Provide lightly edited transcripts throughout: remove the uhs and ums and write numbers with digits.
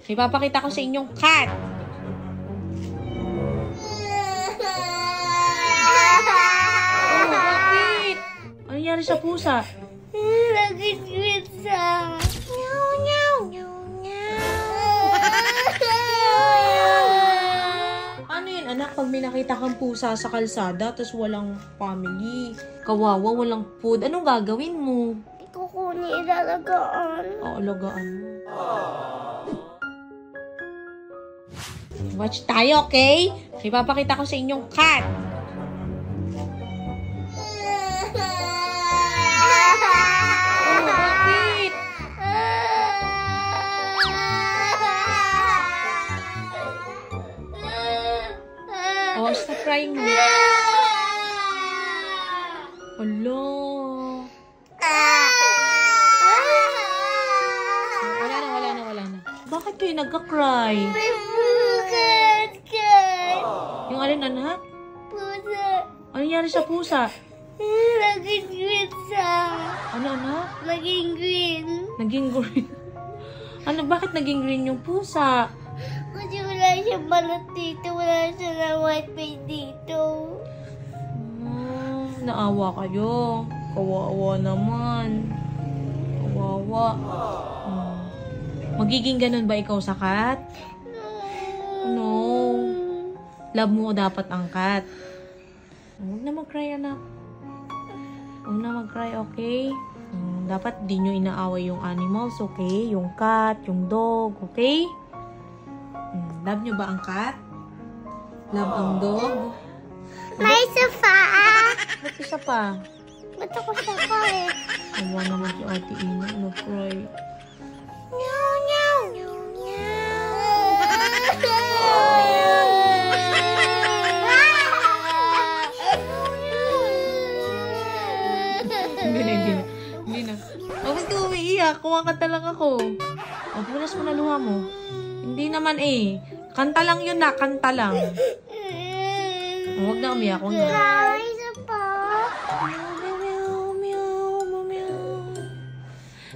Ipapakita ko sa inyong cat. Oh, bakit? Ano nangyari sa pusa? Nagigit siya. Meow, meow, meow, meow. Ano yun, anak? Pag may nakita kang pusa sa kalsada, tapos walang family, kawawa, walang food, anong gagawin mo? Kukunin ilalagaan. Alagaan mo. Watch tayo, okay? Ipapakita ko sa inyong cat. Oh, bakit? Oh, stop crying mo. Hello. Wala na. Bakit kayo nagka-cry? Yung alin, anak? Pusa. Ano nangyari sa pusa? Naging green siya. Ano, anak? Naging green. Naging green. Ano, bakit naging green yung pusa? Kasi wala siyang balat dito. Wala siya na white face dito. Naawa kayo. Kawawa naman. Kawawa. Magiging ganun ba ikaw sa cat? No. Love mo dapat ang cat. Huwag na mag-cry, anak. Huwag na mag-cry, okay? Dapat di nyo inaaway yung animals, okay? Yung cat, yung dog, okay? Love nyo ba ang cat? Love ang dog? May sofa. Ba't isa pa? Ba't ako sofa eh? Awa naman si Ate Ina, mag-cry. Meow, meow, meow, Hindi na. Bakit ka umiiyak? Kumakanta lang ako. O, punas mo na luha mo. Hindi naman eh. Kanta lang yun na, kanta lang. Huwag na umiyak, huwag na. May sofa. Meow, meow, meow, meow.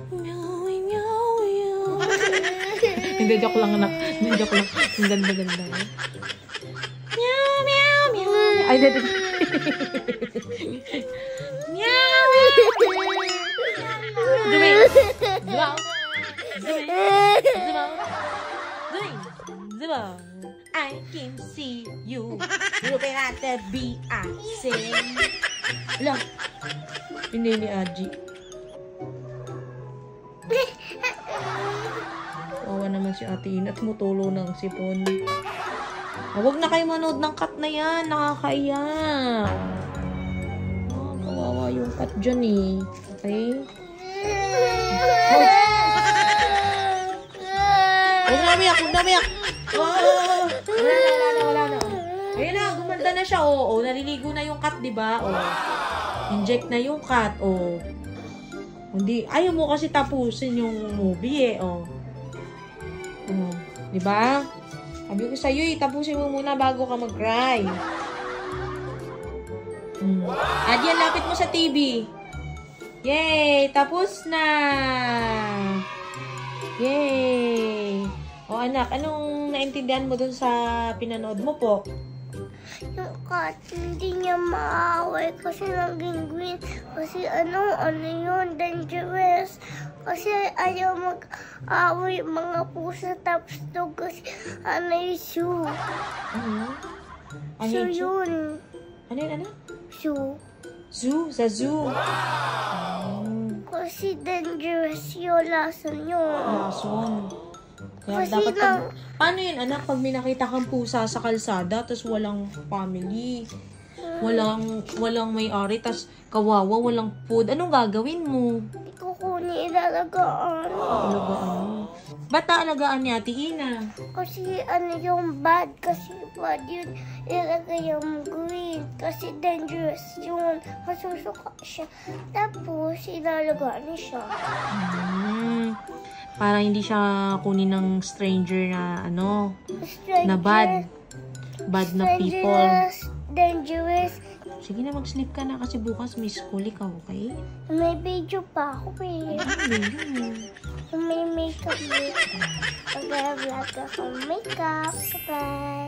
Meow, meow, meow. Hindi, joke lang anak. Hindi, joke lang. Ang ganda-ganda. Meow, meow, meow. Ay, dito. Meow, meow. Dumi. Diba? Diba? I can see you. Looking at the Beyonce. Lang. Hindi ni Aji. Awa naman si Ate Ina at mutulo ng sipon. Huwag na kayo manood ng cat na yan. Nakakaiyak. Kawawa yung cat dyan eh. Okay? Huwag na umiyak. Huwag na umiyak. Wala na. Ayun na, gumanda na siya. Oo, naliligo na yung cat, di ba? Inject na yung cat. Hindi, ayaw mo kasi tapusin yung movie eh. Di ba? Sabi ko sa'yo eh, tapusin mo muna bago ka mag-cry. Adyan, lapit mo sa TV. Yay! Tapos na! Yay! O anak, anong naintindihan mo dun sa pinanood mo po? Yung cat, hindi niya maaway kasi naging green. Kasi ano yun, dangerous. Kasi ayaw mag-away mga pusa tapos dog kasi yung zoo. Ano So yung zoo? yun. Ano yun, anak? Zoo. Zoo? Sa zoo? Kasi dangerous yung lason yun. Lason. Kaya Kasi dapat paano yun, anak, pag may nakita kang pusa sa kalsada, tapos walang family, walang may-ari, tapos kawawa, walang food, anong gagawin mo? Kukunin ilalagaan. Alagaan mo. Ba't naalagaan ni Ate Ina? Kasi yung bad. Kasi bad yun. Ilagay yung green. Kasi dangerous yun. Masusuka siya. Tapos ilalagaan siya. Para hindi siya kunin ng stranger na na bad. Bad na people. Dangerous. Sige na, mag-sleep ka na kasi bukas may school ikaw, okay? May video pa ako eh. Ano yun? Kung may makeup, mag-vlog ako makeup. Bye!